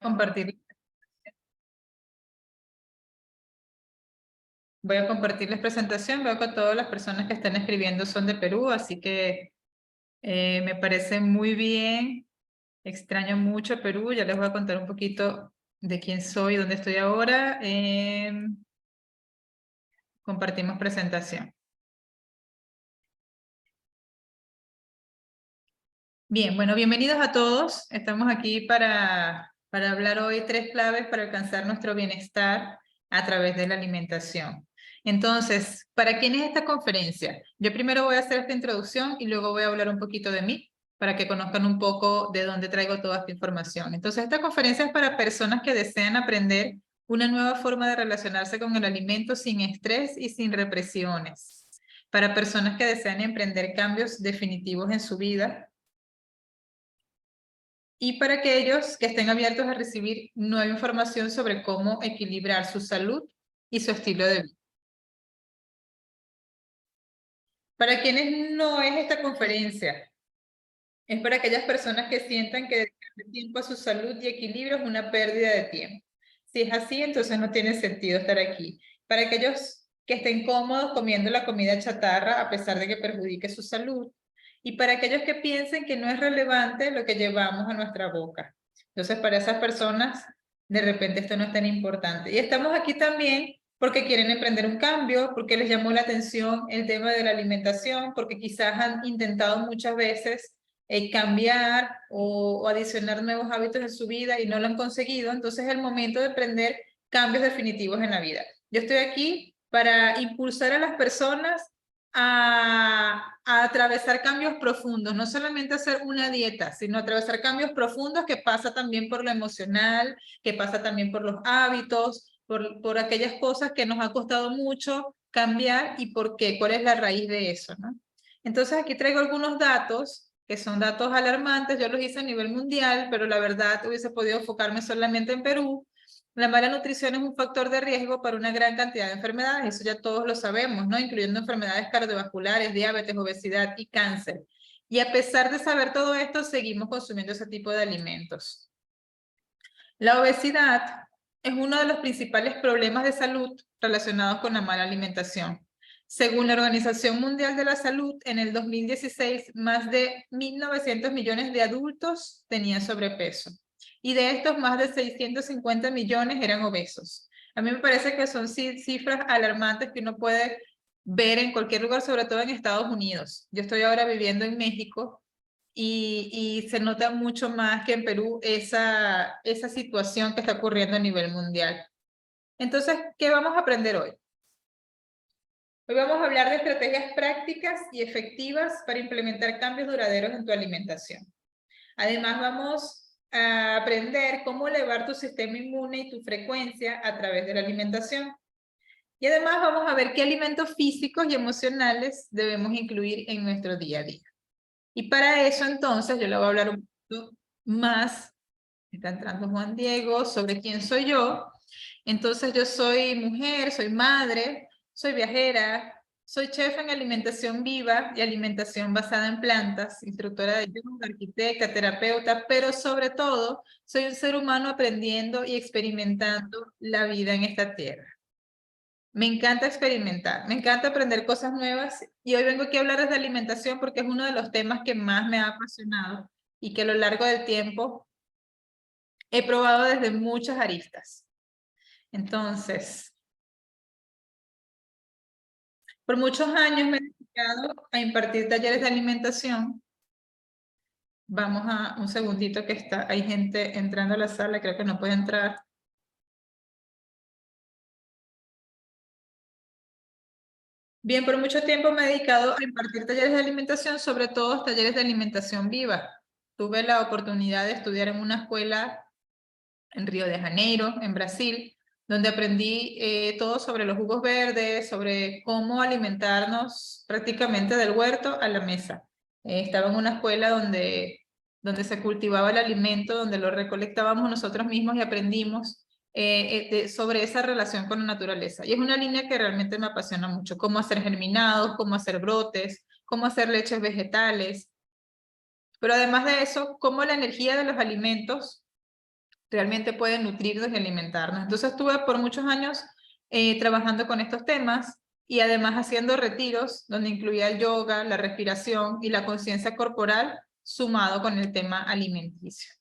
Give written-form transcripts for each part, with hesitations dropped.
compartir. Voy a compartirles presentación. Veo que todas las personas que están escribiendo son de Perú, así que me parece muy bien. Extraño mucho Perú. Ya les voy a contar un poquito de quién soy, dónde estoy ahora. Compartimos presentación. Bien, bueno, bienvenidos a todos. Estamos aquí para hablar hoy 3 claves para alcanzar nuestro bienestar a través de la alimentación. Entonces, ¿para quién es esta conferencia? Yo primero voy a hacer esta introducción y luego voy a hablar un poquito de mí para que conozcan un poco de dónde traigo toda esta información. Entonces, esta conferencia es para personas que desean aprender una nueva forma de relacionarse con el alimento sin estrés y sin represiones. Para personas que desean emprender cambios definitivos en su vida y para aquellos que estén abiertos a recibir nueva información sobre cómo equilibrar su salud y su estilo de vida. Para quienes no es esta conferencia, es para aquellas personas que sientan que dedicarle tiempo a su salud y equilibrio es una pérdida de tiempo. Si es así, entonces no tiene sentido estar aquí. Para aquellos que estén cómodos comiendo la comida chatarra a pesar de que perjudique su salud. Y para aquellos que piensen que no es relevante lo que llevamos a nuestra boca. Entonces, para esas personas, de repente esto no es tan importante. Y estamos aquí también porque quieren emprender un cambio, porque les llamó la atención el tema de la alimentación, porque quizás han intentado muchas veces cambiar o adicionar nuevos hábitos en su vida y no lo han conseguido. Entonces es el momento de emprender cambios definitivos en la vida. Yo estoy aquí para impulsar a las personas a atravesar cambios profundos, no solamente hacer una dieta, sino atravesar cambios profundos que pasa también por lo emocional, que pasa también por los hábitos, por aquellas cosas que nos ha costado mucho cambiar y por qué, cuál es la raíz de eso, ¿no? Entonces aquí traigo algunos datos que son datos alarmantes. Yo los hice a nivel mundial, pero la verdad hubiese podido enfocarme solamente en Perú. La mala nutrición es un factor de riesgo para una gran cantidad de enfermedades, eso ya todos lo sabemos, ¿no? Incluyendo enfermedades cardiovasculares, diabetes, obesidad y cáncer. Y a pesar de saber todo esto, seguimos consumiendo ese tipo de alimentos. La obesidad es uno de los principales problemas de salud relacionados con la mala alimentación. Según la Organización Mundial de la Salud, en el 2016, más de 1.900 millones de adultos tenían sobrepeso. Y de estos, más de 650 millones eran obesos. A mí me parece que son cifras alarmantes que uno puede ver en cualquier lugar, sobre todo en Estados Unidos. Yo estoy ahora viviendo en México y se nota mucho más que en Perú esa situación que está ocurriendo a nivel mundial. Entonces, ¿qué vamos a aprender hoy? Hoy vamos a hablar de estrategias prácticas y efectivas para implementar cambios duraderos en tu alimentación. Además, vamos a aprender cómo elevar tu sistema inmune y tu frecuencia a través de la alimentación. Y además vamos a ver qué alimentos físicos y emocionales debemos incluir en nuestro día a día. Y para eso, entonces, yo le voy a hablar un poquito más, está entrando Juan Diego, sobre quién soy yo. Entonces, yo soy mujer, soy madre, soy viajera, soy chef en alimentación viva y alimentación basada en plantas, instructora de yoga, arquitecta, terapeuta, pero sobre todo, soy un ser humano aprendiendo y experimentando la vida en esta tierra. Me encanta experimentar, me encanta aprender cosas nuevas y hoy vengo aquí a hablar de alimentación porque es uno de los temas que más me ha apasionado y que a lo largo del tiempo he probado desde muchas aristas. Entonces, por muchos años me he dedicado a impartir talleres de alimentación. Vamos a un segundito que hay gente entrando a la sala, creo que no puede entrar. Bien, por mucho tiempo me he dedicado a impartir talleres de alimentación, sobre todo talleres de alimentación viva. Tuve la oportunidad de estudiar en una escuela en Río de Janeiro, en Brasil, donde aprendí todo sobre los jugos verdes, sobre cómo alimentarnos prácticamente del huerto a la mesa. Estaba en una escuela donde se cultivaba el alimento, donde lo recolectábamos nosotros mismos y aprendimos sobre esa relación con la naturaleza. Y es una línea que realmente me apasiona mucho, cómo hacer germinados, cómo hacer brotes, cómo hacer leches vegetales. Pero además de eso, cómo la energía de los alimentos realmente puede nutrirnos y alimentarnos. Entonces estuve por muchos años trabajando con estos temas y además haciendo retiros donde incluía el yoga, la respiración y la conciencia corporal sumado con el tema alimenticio.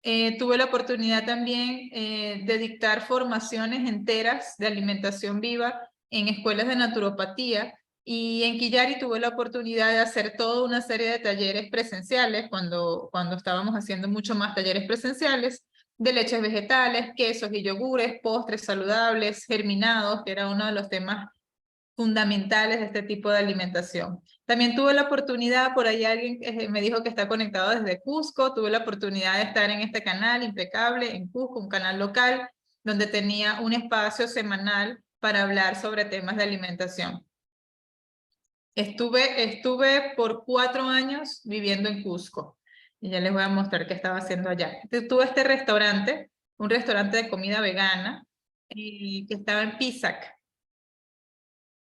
Tuve la oportunidad también de dictar formaciones enteras de alimentación viva en escuelas de naturopatía, y en Quillari tuve la oportunidad de hacer toda una serie de talleres presenciales cuando estábamos haciendo mucho más talleres presenciales de leches vegetales, quesos y yogures, postres saludables, germinados, que era uno de los temas fundamentales de este tipo de alimentación. También tuve la oportunidad, por ahí alguien me dijo que está conectado desde Cusco, tuve la oportunidad de estar en este canal impecable en Cusco, un canal local, donde tenía un espacio semanal para hablar sobre temas de alimentación. Estuve por 4 años viviendo en Cusco, y ya les voy a mostrar qué estaba haciendo allá. Tuve este restaurante, un restaurante de comida vegana, que estaba en Pisac.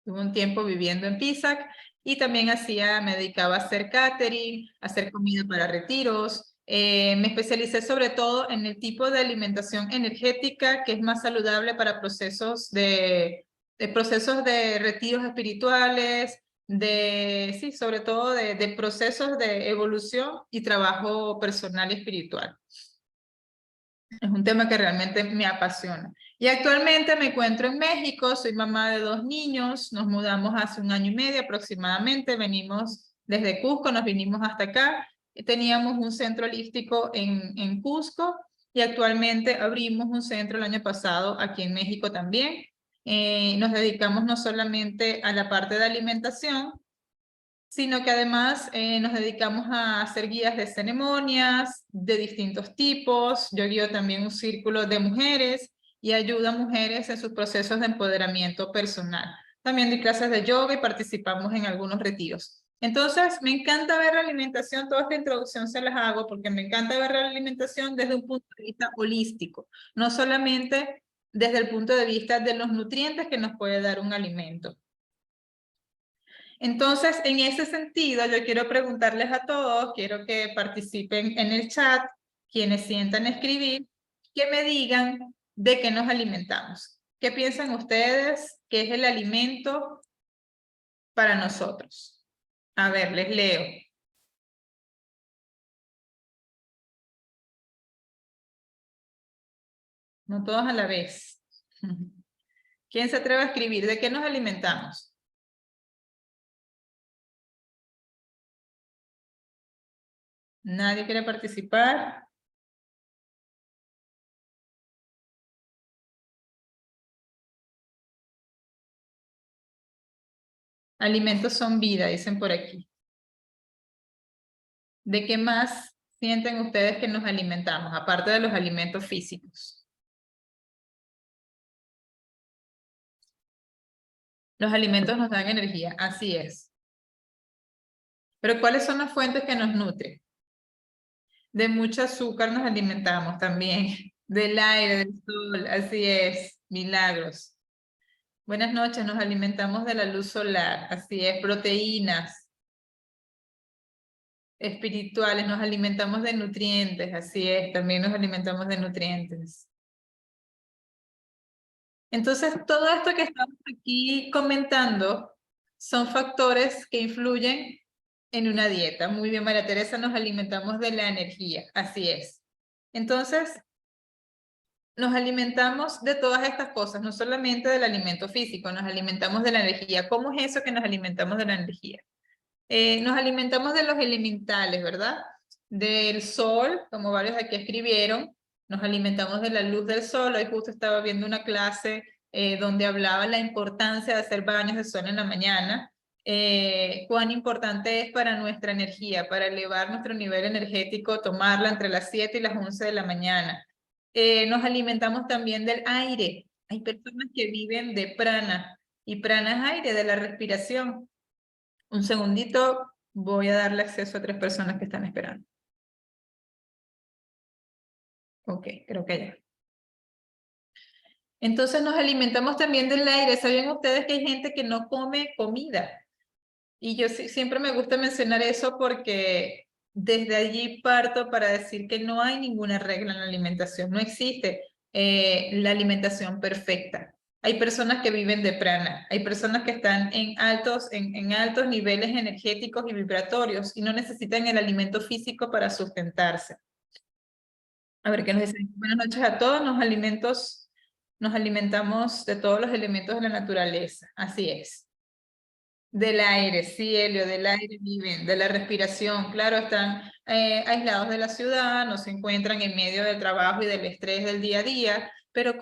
Tuve un tiempo viviendo en Pisac y también me dedicaba a hacer catering, a hacer comida para retiros. Me especialicé sobre todo en el tipo de alimentación energética que es más saludable para procesos de retiros espirituales, sí, sobre todo de procesos de evolución y trabajo personal y espiritual. Es un tema que realmente me apasiona. Y actualmente me encuentro en México, soy mamá de 2 niños, nos mudamos hace 1 año y medio aproximadamente, venimos desde Cusco, nos vinimos hasta acá, teníamos un centro holístico en Cusco y actualmente abrimos un centro el año pasado aquí en México también. Nos dedicamos no solamente a la parte de alimentación, sino que además nos dedicamos a hacer guías de ceremonias de distintos tipos. Yo guío también un círculo de mujeres y ayudo a mujeres en sus procesos de empoderamiento personal. También doy clases de yoga y participamos en algunos retiros. Entonces, me encanta ver la alimentación, toda esta introducción se las hago porque me encanta ver la alimentación desde un punto de vista holístico, no solamente desde el punto de vista de los nutrientes que nos puede dar un alimento. Entonces, en ese sentido, yo quiero preguntarles a todos, quiero que participen en el chat, quienes sientan escribir, que me digan de qué nos alimentamos. ¿Qué piensan ustedes que es el alimento para nosotros? A ver, les leo. No todos a la vez. ¿Quién se atreve a escribir? ¿De qué nos alimentamos? ¿Nadie quiere participar? Alimentos son vida, dicen por aquí. ¿De qué más sienten ustedes que nos alimentamos, aparte de los alimentos físicos? Los alimentos nos dan energía, así es. Pero ¿cuáles son las fuentes que nos nutren? De mucho azúcar nos alimentamos también, del aire, del sol, así es, milagros. Buenas noches, nos alimentamos de la luz solar, así es, proteínas espirituales, nos alimentamos de nutrientes, así es, también nos alimentamos de nutrientes. Entonces, todo esto que estamos aquí comentando son factores que influyen en una dieta. Muy bien, María Teresa, nos alimentamos de la energía, así es. Entonces, nos alimentamos de todas estas cosas, no solamente del alimento físico, nos alimentamos de la energía. ¿Cómo es eso que nos alimentamos de la energía? Nos alimentamos de los elementales, ¿verdad? Del sol, como varios aquí escribieron, nos alimentamos de la luz del sol. Hoy justo estaba viendo una clase donde hablaba la importancia de hacer baños de sol en la mañana, cuán importante es para nuestra energía, para elevar nuestro nivel energético, tomarla entre las 7 y las 11 de la mañana. Nos alimentamos también del aire. Hay personas que viven de prana, y prana es aire, de la respiración. Un segundito, voy a darle acceso a 3 personas que están esperando. Ok, creo que ya. Entonces nos alimentamos también del aire. ¿Saben ustedes que hay gente que no come comida? Y yo siempre me gusta mencionar eso porque desde allí parto para decir que no hay ninguna regla en la alimentación, no existe la alimentación perfecta. Hay personas que viven de prana, hay personas que están en altos niveles energéticos y vibratorios y no necesitan el alimento físico para sustentarse. A ver, ¿qué nos dicen? Buenas noches a todos. Nos alimentamos de todos los elementos de la naturaleza. Así es. Del aire, sí, Helio, del aire viven, de la respiración. Claro, están aislados de la ciudad, no se encuentran en medio del trabajo y del estrés del día a día, pero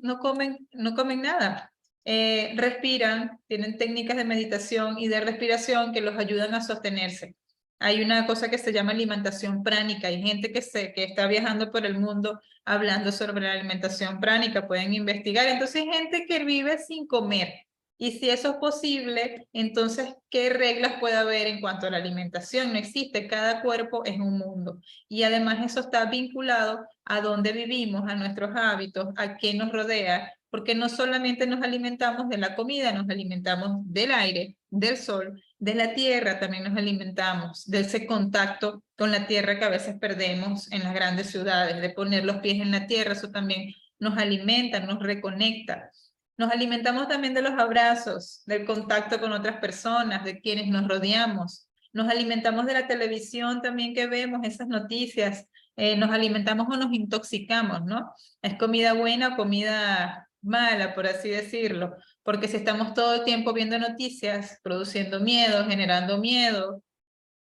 no comen nada. Respiran, tienen técnicas de meditación y de respiración que los ayudan a sostenerse. Hay una cosa que se llama alimentación pránica. Hay gente que está viajando por el mundo hablando sobre la alimentación pránica, pueden investigar. Entonces hay gente que vive sin comer. Y si eso es posible, entonces, ¿qué reglas puede haber en cuanto a la alimentación? No existe, cada cuerpo es un mundo. Y además eso está vinculado a dónde vivimos, a nuestros hábitos, a qué nos rodea, porque no solamente nos alimentamos de la comida, nos alimentamos del aire, del sol, de la tierra, también nos alimentamos, de ese contacto con la tierra que a veces perdemos en las grandes ciudades, de poner los pies en la tierra, eso también nos alimenta, nos reconecta. Nos alimentamos también de los abrazos, del contacto con otras personas, de quienes nos rodeamos. Nos alimentamos de la televisión también que vemos, esas noticias. Nos alimentamos o nos intoxicamos, ¿no? Es comida buena o comida mala, por así decirlo. Porque si estamos todo el tiempo viendo noticias, produciendo miedo, generando miedo,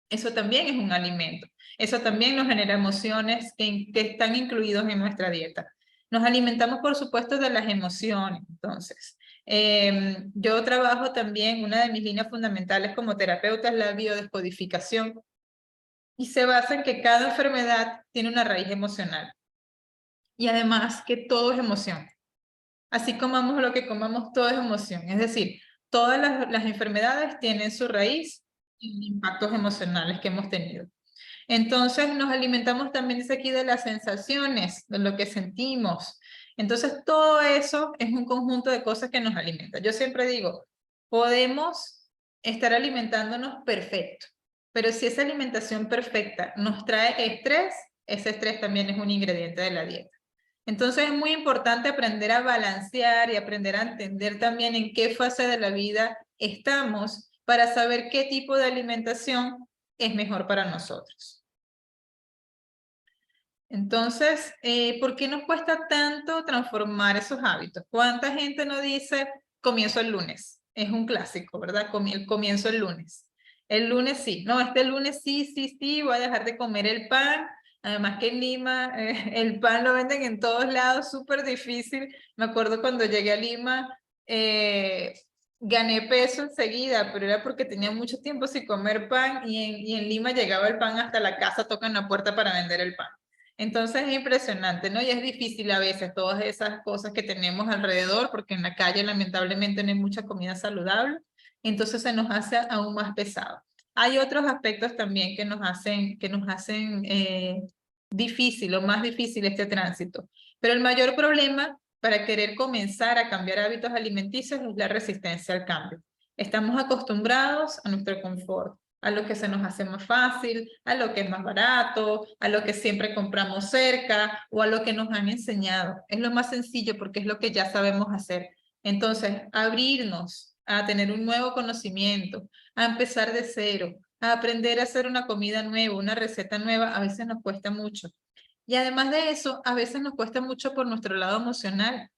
eso también es un alimento. Eso también nos genera emociones que están incluidos en nuestra dieta. Nos alimentamos, por supuesto, de las emociones. Entonces, yo trabajo también, una de mis líneas fundamentales como terapeuta es la biodescodificación y se basa en que cada enfermedad tiene una raíz emocional y además que todo es emoción. Así comamos lo que comamos, todo es emoción. Es decir, todas las enfermedades tienen su raíz en impactos emocionales que hemos tenido. Entonces nos alimentamos también, dice aquí, de las sensaciones, de lo que sentimos. Entonces todo eso es un conjunto de cosas que nos alimentan. Yo siempre digo, podemos estar alimentándonos perfecto, pero si esa alimentación perfecta nos trae estrés, ese estrés también es un ingrediente de la dieta. Entonces es muy importante aprender a balancear y aprender a entender también en qué fase de la vida estamos para saber qué tipo de alimentación es mejor para nosotros. Entonces, ¿por qué nos cuesta tanto transformar esos hábitos? ¿Cuánta gente no dice comienzo el lunes? Es un clásico, ¿verdad? El comienzo el lunes. El lunes sí, no, este lunes sí, voy a dejar de comer el pan. Además que en Lima el pan lo venden en todos lados, súper difícil. Me acuerdo cuando llegué a Lima, gané peso enseguida, pero era porque tenía mucho tiempo sin comer pan y en Lima llegaba el pan hasta la casa, tocan la puerta para vender el pan. Entonces es impresionante, ¿no? Y es difícil a veces todas esas cosas que tenemos alrededor, porque en la calle lamentablemente no hay mucha comida saludable, entonces se nos hace aún más pesado. Hay otros aspectos también que nos hacen difícil o más difícil este tránsito, pero el mayor problema para querer comenzar a cambiar hábitos alimenticios es la resistencia al cambio. Estamos acostumbrados a nuestro confort, a lo que se nos hace más fácil, a lo que es más barato, a lo que siempre compramos cerca o a lo que nos han enseñado. Es lo más sencillo porque es lo que ya sabemos hacer. Entonces, abrirnos a tener un nuevo conocimiento, a empezar de cero, a aprender a hacer una comida nueva, una receta nueva, a veces nos cuesta mucho. Y además de eso, a veces nos cuesta mucho por nuestro lado emocional.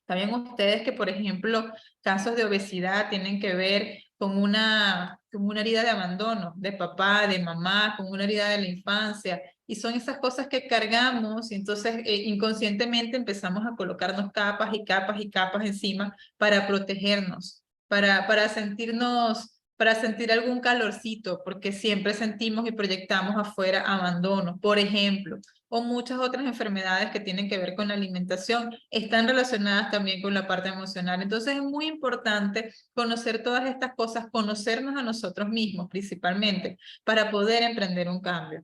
¿Saben ustedes que, por ejemplo, casos de obesidad tienen que ver con una herida de abandono de papá, de mamá, con una herida de la infancia? Y son esas cosas que cargamos y entonces inconscientemente empezamos a colocarnos capas y capas y capas encima para protegernos, para sentir algún calorcito, porque siempre sentimos y proyectamos afuera abandono, por ejemplo, o muchas otras enfermedades que tienen que ver con la alimentación, están relacionadas también con la parte emocional. Entonces es muy importante conocer todas estas cosas, conocernos a nosotros mismos principalmente, para poder emprender un cambio.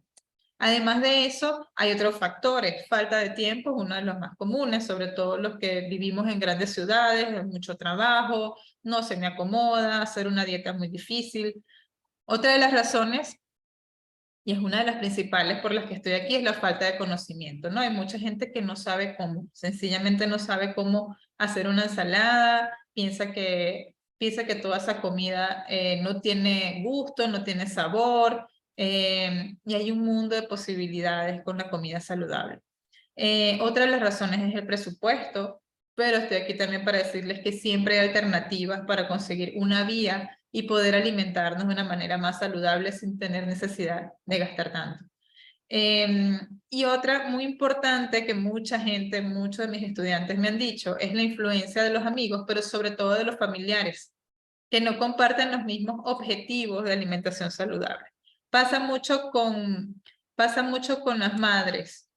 Además de eso, hay otros factores. Falta de tiempo es uno de los más comunes, sobre todo los que vivimos en grandes ciudades, hay mucho trabajo, no se me acomoda, hacer una dieta es muy difícil. Otra de las razones y es una de las principales por las que estoy aquí, es la falta de conocimiento, ¿no? Hay mucha gente que no sabe cómo, sencillamente no sabe cómo hacer una ensalada, piensa que toda esa comida no tiene gusto, no tiene sabor, y hay un mundo de posibilidades con la comida saludable. Otra de las razones es el presupuesto, pero estoy aquí también para decirles que siempre hay alternativas para conseguir una vía y poder alimentarnos de una manera más saludable sin tener necesidad de gastar tanto. Y otra muy importante que mucha gente, muchos de mis estudiantes me han dicho, es la influencia de los amigos, pero sobre todo de los familiares, que no comparten los mismos objetivos de alimentación saludable. Pasa mucho con las madres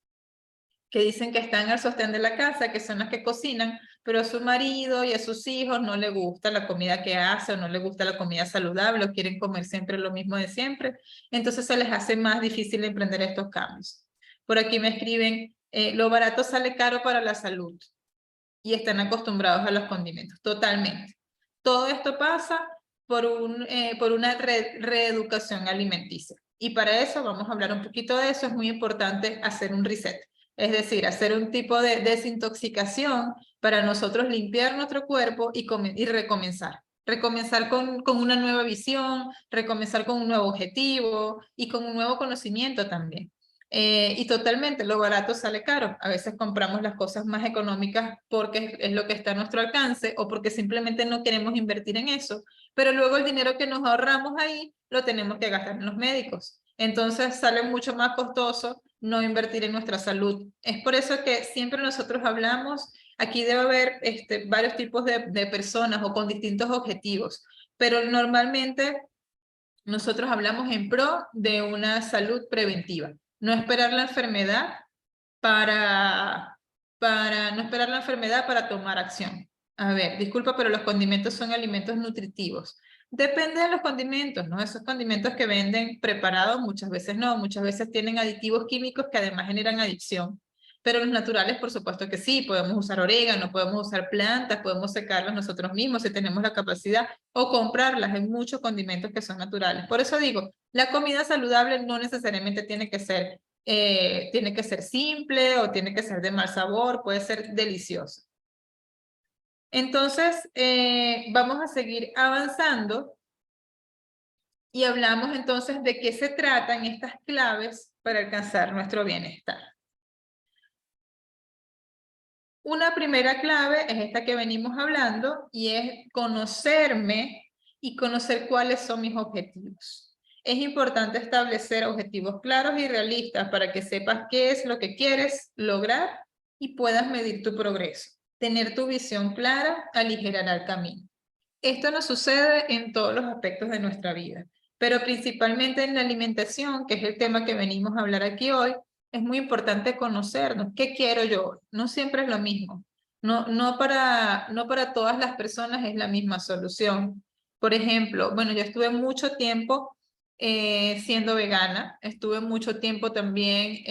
que dicen que están al sostén de la casa, que son las que cocinan, pero a su marido y a sus hijos no le gusta la comida que hace o no le gusta la comida saludable o quieren comer siempre lo mismo de siempre. Entonces se les hace más difícil emprender estos cambios. Por aquí me escriben, lo barato sale caro para la salud y están acostumbrados a los condimentos. Totalmente. Todo esto pasa por una reeducación alimenticia. Y para eso vamos a hablar un poquito de eso. Es muy importante hacer un reset. Es decir, hacer un tipo de desintoxicación para nosotros limpiar nuestro cuerpo y recomenzar. Recomenzar con una nueva visión, recomenzar con un nuevo objetivo y con un nuevo conocimiento también. Y totalmente, lo barato sale caro. A veces compramos las cosas más económicas porque es lo que está a nuestro alcance o porque simplemente no queremos invertir en eso. Pero luego el dinero que nos ahorramos ahí lo tenemos que gastar en los médicos. Entonces sale mucho más costoso no invertir en nuestra salud. Es por eso que siempre nosotros hablamos, aquí debe haber varios tipos de personas o con distintos objetivos, pero normalmente nosotros hablamos en pro de una salud preventiva. No esperar la enfermedad no esperar la enfermedad para tomar acción. A ver, disculpa, pero los condimentos son alimentos nutritivos. Depende de los condimentos, ¿no? Esos condimentos que venden preparados muchas veces no, muchas veces tienen aditivos químicos que además generan adicción. Pero los naturales, por supuesto que sí, podemos usar orégano, podemos usar plantas, podemos secarlos nosotros mismos si tenemos la capacidad o comprarlas. Hay muchos condimentos que son naturales. Por eso digo, la comida saludable no necesariamente tiene que ser simple o tiene que ser de mal sabor, puede ser delicioso. Entonces, vamos a seguir avanzando y hablamos entonces de qué se tratan estas claves para alcanzar nuestro bienestar. Una primera clave es esta que venimos hablando y es conocerme y conocer cuáles son mis objetivos. Es importante establecer objetivos claros y realistas para que sepas qué es lo que quieres lograr y puedas medir tu progreso. Tener tu visión clara aligerará el camino. Esto nos sucede en todos los aspectos de nuestra vida, pero principalmente en la alimentación, que es el tema que venimos a hablar aquí hoy. Es muy importante conocernos. ¿Qué quiero yo? No siempre es lo mismo. No para todas las personas es la misma solución. Por ejemplo, bueno, yo estuve mucho tiempo siendo vegana. Estuve mucho tiempo también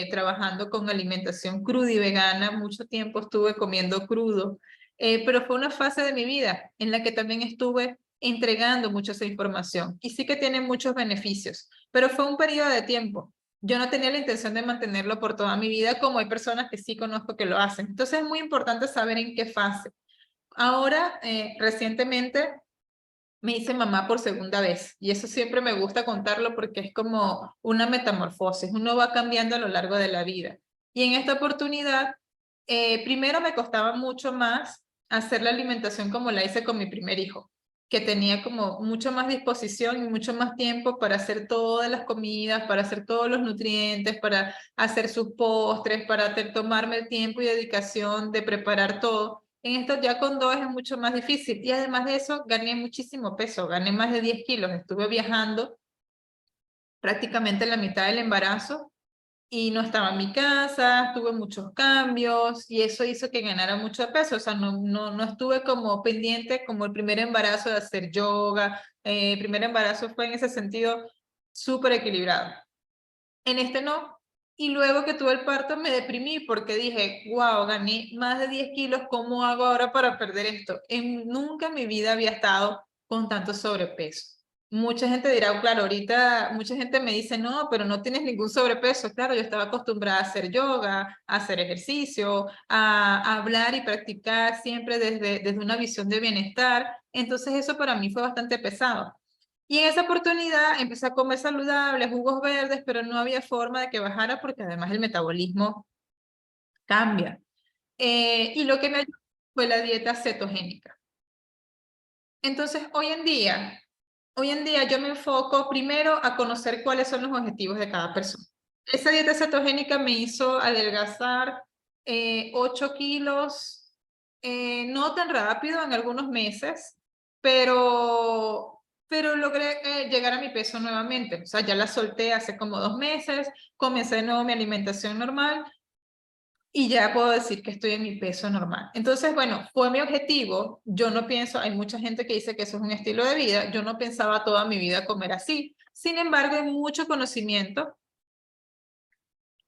trabajando con alimentación cruda y vegana. Mucho tiempo estuve comiendo crudo. Pero fue una fase de mi vida en la que también estuve entregando mucha esa información. Y sí que tiene muchos beneficios, pero fue un periodo de tiempo. Yo no tenía la intención de mantenerlo por toda mi vida, como hay personas que sí conozco que lo hacen. Entonces es muy importante saber en qué fase. Ahora, recientemente, me hice mamá por segunda vez y eso siempre me gusta contarlo porque es como una metamorfosis. Uno va cambiando a lo largo de la vida. Y en esta oportunidad, primero me costaba mucho más hacer la alimentación como la hice con mi primer hijo, que tenía como mucho más disposición y mucho más tiempo para hacer todas las comidas, para hacer todos los nutrientes, para hacer sus postres, para tomarme el tiempo y dedicación de preparar todo. En esto ya con dos es mucho más difícil y además de eso gané muchísimo peso, gané más de 10 kilos, estuve viajando prácticamente la mitad del embarazo y no estaba en mi casa, tuve muchos cambios y eso hizo que ganara mucho peso, o sea, no estuve como pendiente como el primer embarazo de hacer yoga, el primer embarazo fue en ese sentido súper equilibrado. En este no. Y luego que tuve el parto me deprimí porque dije, wow, gané más de 10 kilos, ¿cómo hago ahora para perder esto? Nunca en mi vida había estado con tanto sobrepeso. Mucha gente dirá, claro, ahorita mucha gente me dice, no, pero no tienes ningún sobrepeso. Claro, yo estaba acostumbrada a hacer yoga, a hacer ejercicio, a hablar y practicar siempre desde una visión de bienestar. Entonces eso para mí fue bastante pesado. Y en esa oportunidad empecé a comer saludable, jugos verdes, pero no había forma de que bajara porque además el metabolismo cambia. Y lo que me ayudó fue la dieta cetogénica. Entonces, hoy en día yo me enfoco primero a conocer cuáles son los objetivos de cada persona. Esa dieta cetogénica me hizo adelgazar 8 kilos, no tan rápido, en algunos meses, pero logré llegar a mi peso nuevamente. O sea, ya la solté hace como 2 meses, comencé de nuevo mi alimentación normal y ya puedo decir que estoy en mi peso normal. Entonces, bueno, fue mi objetivo. Yo no pienso, hay mucha gente que dice que eso es un estilo de vida. Yo no pensaba toda mi vida comer así. Sin embargo, hay mucho conocimiento.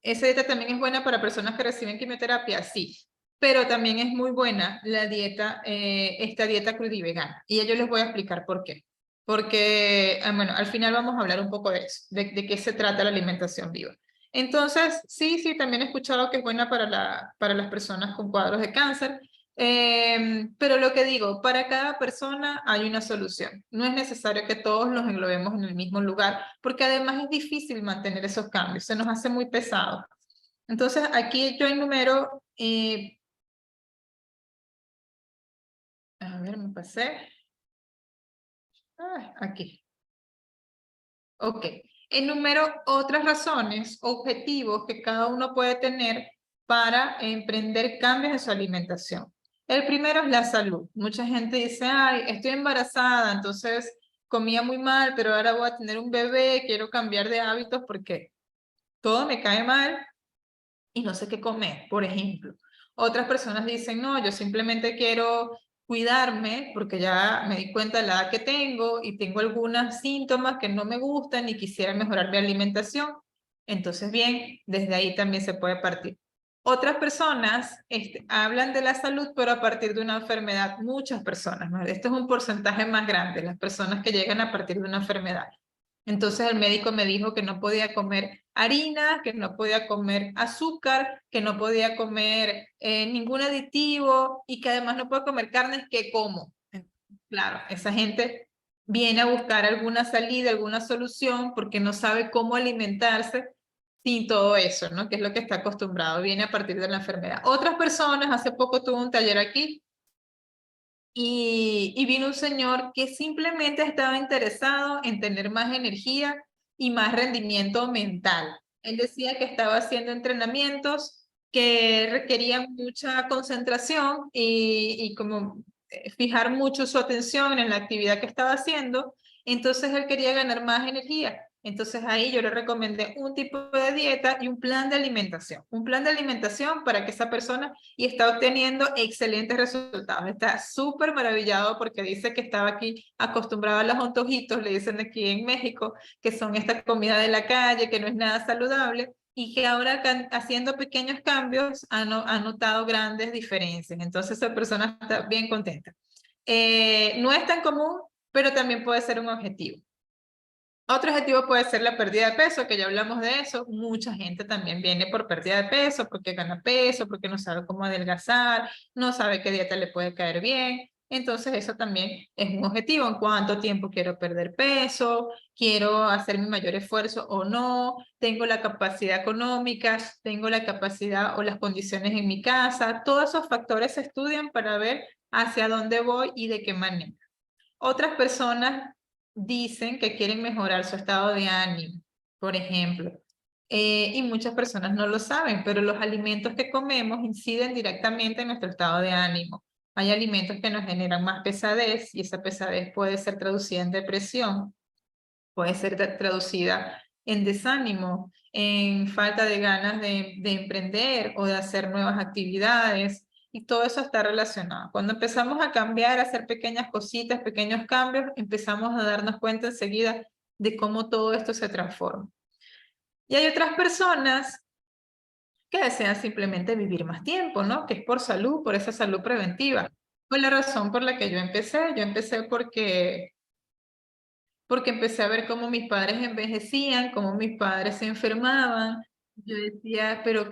Esa dieta también es buena para personas que reciben quimioterapia, sí. Pero también es muy buena la dieta, esta dieta crudivegana. Y ya yo les voy a explicar por qué. Porque, bueno, al final vamos a hablar un poco de eso, de qué se trata la alimentación viva. Entonces, sí, también he escuchado que es buena para las personas con cuadros de cáncer, pero lo que digo, para cada persona hay una solución. No es necesario que todos los englobemos en el mismo lugar, porque además es difícil mantener esos cambios, se nos hace muy pesado. Entonces, aquí yo enumero, a ver, me pasé. Aquí. Ok. Enumero otras razones, objetivos que cada uno puede tener para emprender cambios en su alimentación. El primero es la salud. Mucha gente dice, ay, estoy embarazada, entonces comía muy mal, pero ahora voy a tener un bebé, quiero cambiar de hábitos porque todo me cae mal y no sé qué comer, por ejemplo. Otras personas dicen, no, yo simplemente quiero cuidarme porque ya me di cuenta de la edad que tengo y tengo algunos síntomas que no me gustan y quisiera mejorar mi alimentación. Entonces, bien, desde ahí también se puede partir. Otras personas hablan de la salud, pero a partir de una enfermedad. Muchas personas, ¿no? Este es un porcentaje más grande, las personas que llegan a partir de una enfermedad. Entonces el médico me dijo que no podía comer harina, que no podía comer azúcar, que no podía comer ningún aditivo y que además no puedo comer carnes. ¿Qué como? Claro, esa gente viene a buscar alguna salida, alguna solución porque no sabe cómo alimentarse sin todo eso, ¿no? Que es lo que está acostumbrado, viene a partir de la enfermedad. Otras personas, hace poco tuve un taller aquí y vino un señor que simplemente estaba interesado en tener más energía y más rendimiento mental. Él decía que estaba haciendo entrenamientos que requerían mucha concentración y como fijar mucho su atención en la actividad que estaba haciendo. Entonces él quería ganar más energía. Entonces ahí yo le recomendé un tipo de dieta y un plan de alimentación. Un plan de alimentación para que esa persona y está obteniendo excelentes resultados. Está súper maravillado porque dice que estaba aquí acostumbrado a los antojitos, le dicen aquí en México, que son esta comida de la calle, que no es nada saludable, y que ahora haciendo pequeños cambios ha notado grandes diferencias. Entonces esa persona está bien contenta. No es tan común, pero también puede ser un objetivo. Otro objetivo puede ser la pérdida de peso, que ya hablamos de eso. Mucha gente también viene por pérdida de peso, porque gana peso, porque no sabe cómo adelgazar, no sabe qué dieta le puede caer bien. Entonces eso también es un objetivo. ¿En cuánto tiempo quiero perder peso? ¿Quiero hacer mi mayor esfuerzo o no? ¿Tengo la capacidad económica? ¿Tengo la capacidad o las condiciones en mi casa? Todos esos factores se estudian para ver hacia dónde voy y de qué manera. Otras personas dicen que quieren mejorar su estado de ánimo, por ejemplo, y muchas personas no lo saben, pero los alimentos que comemos inciden directamente en nuestro estado de ánimo. Hay alimentos que nos generan más pesadez y esa pesadez puede ser traducida en depresión, puede ser traducida en desánimo, en falta de ganas de emprender o de hacer nuevas actividades. Y todo eso está relacionado. Cuando empezamos a cambiar, a hacer pequeñas cositas, pequeños cambios, empezamos a darnos cuenta enseguida de cómo todo esto se transforma. Y hay otras personas que desean simplemente vivir más tiempo, ¿no? Que es por salud, por esa salud preventiva. Fue la razón por la que yo empecé. Yo empecé porque porque empecé a ver cómo mis padres envejecían, cómo mis padres se enfermaban. Yo decía, pero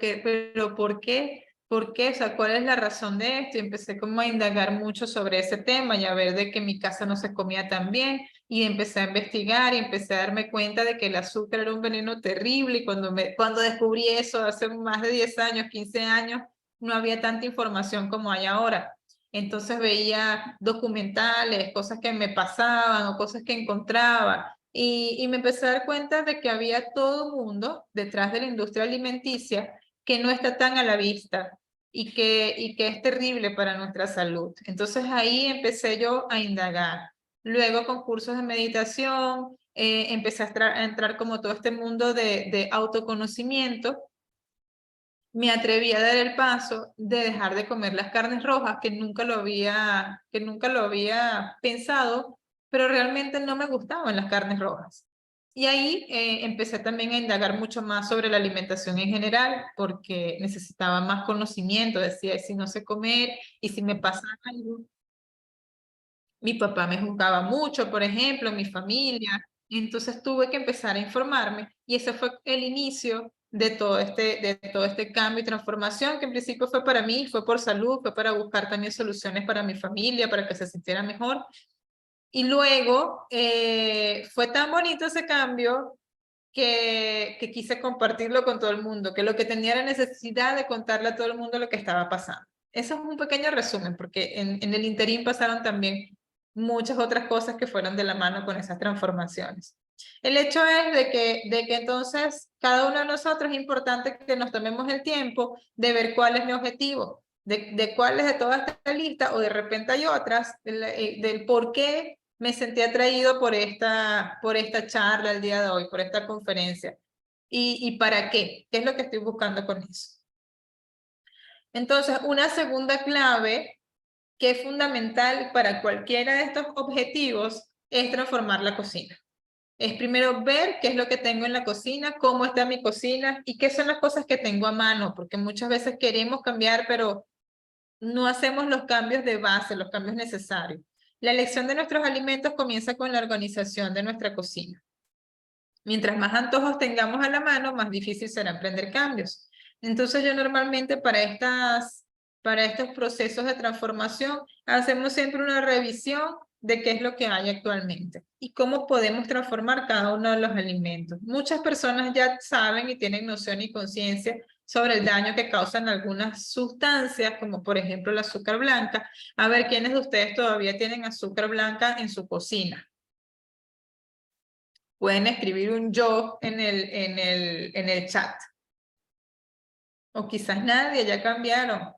¿por qué? ¿Por qué? O sea, ¿cuál es la razón de esto? Y empecé como a indagar mucho sobre ese tema y a ver de que en mi casa no se comía tan bien. Y empecé a investigar y empecé a darme cuenta de que el azúcar era un veneno terrible. Y cuando descubrí eso hace más de 10 años, 15 años, no había tanta información como hay ahora. Entonces veía documentales, cosas que me pasaban o cosas que encontraba. Y me empecé a dar cuenta de que había todo un mundo detrás de la industria alimenticia que no está tan a la vista y que es terrible para nuestra salud. Entonces ahí empecé yo a indagar. Luego con cursos de meditación, empecé a entrar como todo este mundo de autoconocimiento. Me atreví a dar el paso de dejar de comer las carnes rojas, que nunca lo había pensado, pero realmente no me gustaban las carnes rojas. Y ahí empecé también a indagar mucho más sobre la alimentación en general, porque necesitaba más conocimiento. Decía, "¿Y si no sé comer? ¿Y si me pasa algo?". Mi papá me juzgaba mucho, por ejemplo, mi familia. Entonces tuve que empezar a informarme y ese fue el inicio de todo este cambio y transformación que en principio fue para mí, fue por salud, fue para buscar también soluciones para mi familia, para que se sintiera mejor. Y luego fue tan bonito ese cambio que quise compartirlo con todo el mundo, que lo que tenía era necesidad de contarle a todo el mundo lo que estaba pasando. Eso es un pequeño resumen, porque en el interín pasaron también muchas otras cosas que fueron de la mano con esas transformaciones. El hecho es de que entonces cada uno de nosotros es importante que nos tomemos el tiempo de ver cuál es mi objetivo, de cuáles de toda esta lista, o de repente hay otras, del por qué me sentí atraído por esta charla el día de hoy, por esta conferencia. ¿Y para qué? ¿Qué es lo que estoy buscando con eso? Entonces, una segunda clave que es fundamental para cualquiera de estos objetivos es transformar la cocina. Es primero ver qué es lo que tengo en la cocina, cómo está mi cocina y qué son las cosas que tengo a mano, porque muchas veces queremos cambiar, pero no hacemos los cambios de base, los cambios necesarios. La elección de nuestros alimentos comienza con la organización de nuestra cocina. Mientras más antojos tengamos a la mano, más difícil será emprender cambios. Entonces yo normalmente para estos procesos de transformación hacemos siempre una revisión de qué es lo que hay actualmente y cómo podemos transformar cada uno de los alimentos. Muchas personas ya saben y tienen noción y conciencia sobre el daño que causan algunas sustancias, como por ejemplo el azúcar blanca. A ver, ¿quiénes de ustedes todavía tienen azúcar blanca en su cocina? Pueden escribir un yo en el chat. O quizás nadie, ya cambiaron.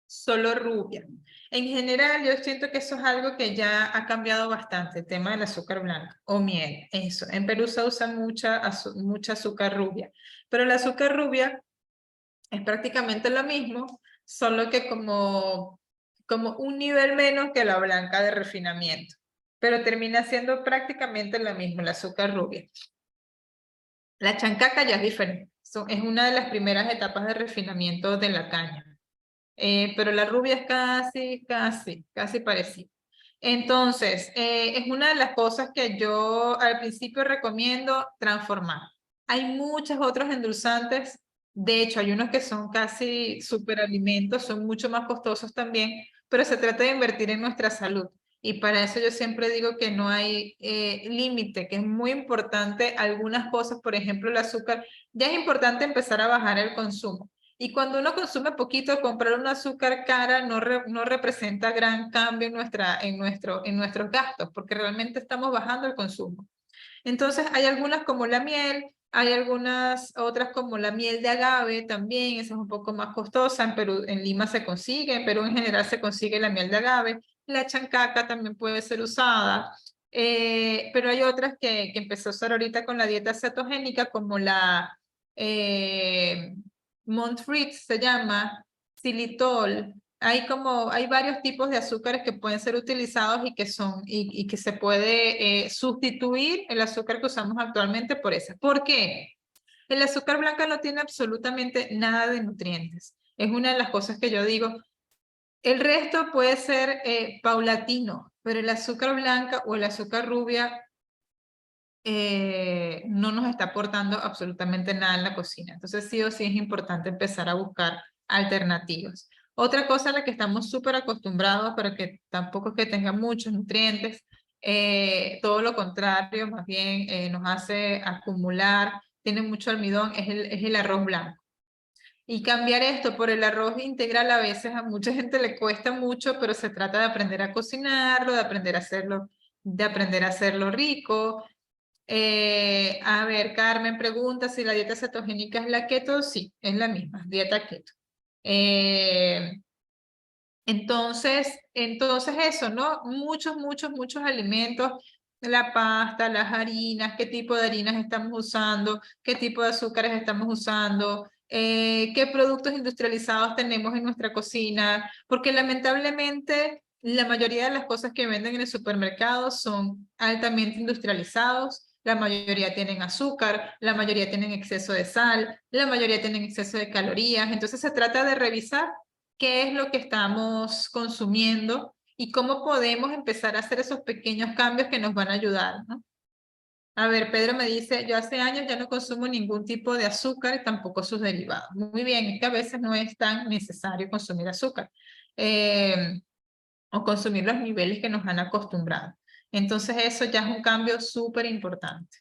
Solo rubia. En general, yo siento que eso es algo que ya ha cambiado bastante, el tema del azúcar blanco o miel. Eso. En Perú se usa mucha azúcar rubia. Pero la azúcar rubia es prácticamente lo mismo, solo que como un nivel menos que la blanca de refinamiento. Pero termina siendo prácticamente lo mismo, el azúcar rubia. La chancaca ya es diferente. Es una de las primeras etapas de refinamiento de la caña. Pero la rubia es casi parecida. Entonces, es una de las cosas que yo al principio recomiendo transformar. Hay muchos otros endulzantes. De hecho, hay unos que son casi superalimentos, son mucho más costosos también, pero se trata de invertir en nuestra salud. Y para eso yo siempre digo que no hay límite, que es muy importante algunas cosas, por ejemplo, el azúcar. Ya es importante empezar a bajar el consumo. Y cuando uno consume poquito, comprar un azúcar cara no representa gran cambio en nuestros gastos, porque realmente estamos bajando el consumo. Entonces, hay algunas como la miel, hay algunas otras como la miel de agave también, esa es un poco más costosa, en Perú, en Lima se consigue, en Perú en general se consigue la miel de agave, la chancaca también puede ser usada, pero hay otras que empezó a usar ahorita con la dieta cetogénica, como la Montfrit se llama, xilitol. Hay varios tipos de azúcares que pueden ser utilizados y que se puede sustituir el azúcar que usamos actualmente por ese. ¿Por qué? El azúcar blanca no tiene absolutamente nada de nutrientes. Es una de las cosas que yo digo, El resto puede ser paulatino, pero el azúcar blanca o el azúcar rubia no nos está aportando absolutamente nada en la cocina. Entonces sí o sí es importante empezar a buscar alternativas. Otra cosa a la que estamos súper acostumbrados, pero que tampoco es que tenga muchos nutrientes, todo lo contrario, más bien nos hace acumular, tiene mucho almidón, es el arroz blanco. Y cambiar esto por el arroz integral a veces a mucha gente le cuesta mucho, pero se trata de aprender a cocinarlo, de aprender a hacerlo rico. A ver, Carmen pregunta si la dieta cetogénica es la keto. Sí, es la misma, dieta keto. Entonces eso, ¿no? Muchos alimentos, la pasta, las harinas, qué tipo de harinas estamos usando, qué tipo de azúcares estamos usando, qué productos industrializados tenemos en nuestra cocina, porque lamentablemente la mayoría de las cosas que venden en el supermercado son altamente industrializados. La mayoría tienen azúcar, la mayoría tienen exceso de sal, la mayoría tienen exceso de calorías. Entonces se trata de revisar qué es lo que estamos consumiendo y cómo podemos empezar a hacer esos pequeños cambios que nos van a ayudar, ¿no? A ver, Pedro me dice, yo hace años ya no consumo ningún tipo de azúcar y tampoco sus derivados. Muy bien, es que a veces no es tan necesario consumir azúcar o consumir los niveles que nos han acostumbrado. Entonces eso ya es un cambio súper importante.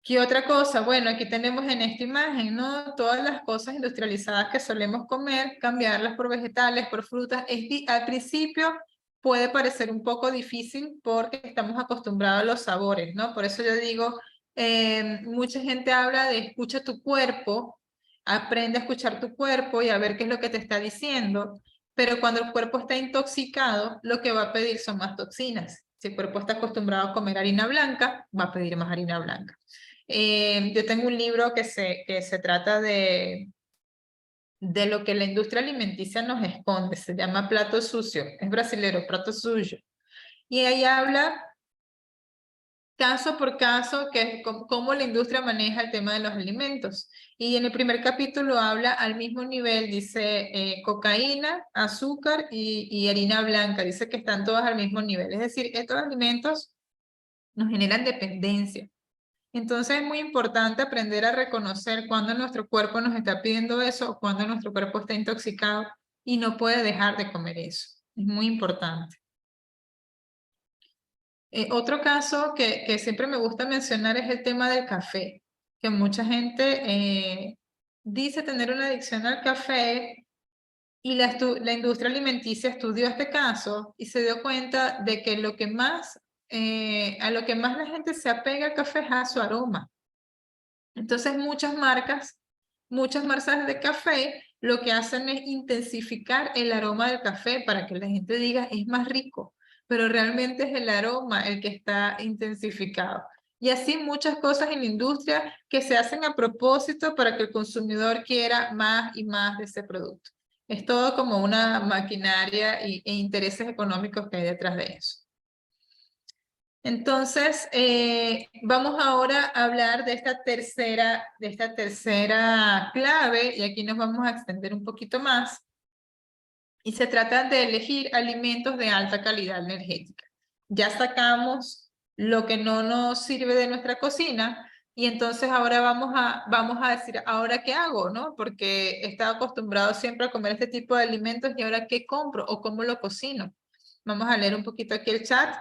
¿Qué otra cosa? Bueno, aquí tenemos en esta imagen, ¿no? Todas las cosas industrializadas que solemos comer, cambiarlas por vegetales, por frutas. Al principio puede parecer un poco difícil porque estamos acostumbrados a los sabores, ¿no? Por eso yo digo, mucha gente habla de escucha tu cuerpo, aprende a escuchar tu cuerpo y a ver qué es lo que te está diciendo. Pero cuando el cuerpo está intoxicado, lo que va a pedir son más toxinas. Si el cuerpo está acostumbrado a comer harina blanca, va a pedir más harina blanca. Yo tengo un libro que se trata de lo que la industria alimenticia nos esconde, se llama Plato Sucio, es brasilero, Plato Suyo. Y ahí habla caso por caso que cómo la industria maneja el tema de los alimentos. Y en el primer capítulo habla al mismo nivel, dice cocaína, azúcar y harina blanca, dice que están todas al mismo nivel. Es decir, estos alimentos nos generan dependencia. Entonces es muy importante aprender a reconocer cuando nuestro cuerpo nos está pidiendo eso o cuando nuestro cuerpo está intoxicado y no puede dejar de comer eso. Es muy importante. Otro caso que siempre me gusta mencionar es el tema del café, que mucha gente dice tener una adicción al café y la industria alimenticia estudió este caso y se dio cuenta de que a lo que más la gente se apega al café es a su aroma. Entonces muchas marcas de café lo que hacen es intensificar el aroma del café para que la gente diga es más rico, pero realmente es el aroma el que está intensificado. Y así muchas cosas en la industria que se hacen a propósito para que el consumidor quiera más y más de ese producto. Es todo como una maquinaria e intereses económicos que hay detrás de eso. Entonces, vamos ahora a hablar de esta tercera clave y aquí nos vamos a extender un poquito más. Y se trata de elegir alimentos de alta calidad energética. Ya sacamos lo que no nos sirve de nuestra cocina y entonces ahora vamos a decir, ¿ahora qué hago? ¿No? Porque he estado acostumbrado siempre a comer este tipo de alimentos y ahora ¿qué compro o cómo lo cocino? Vamos a leer un poquito aquí el chat.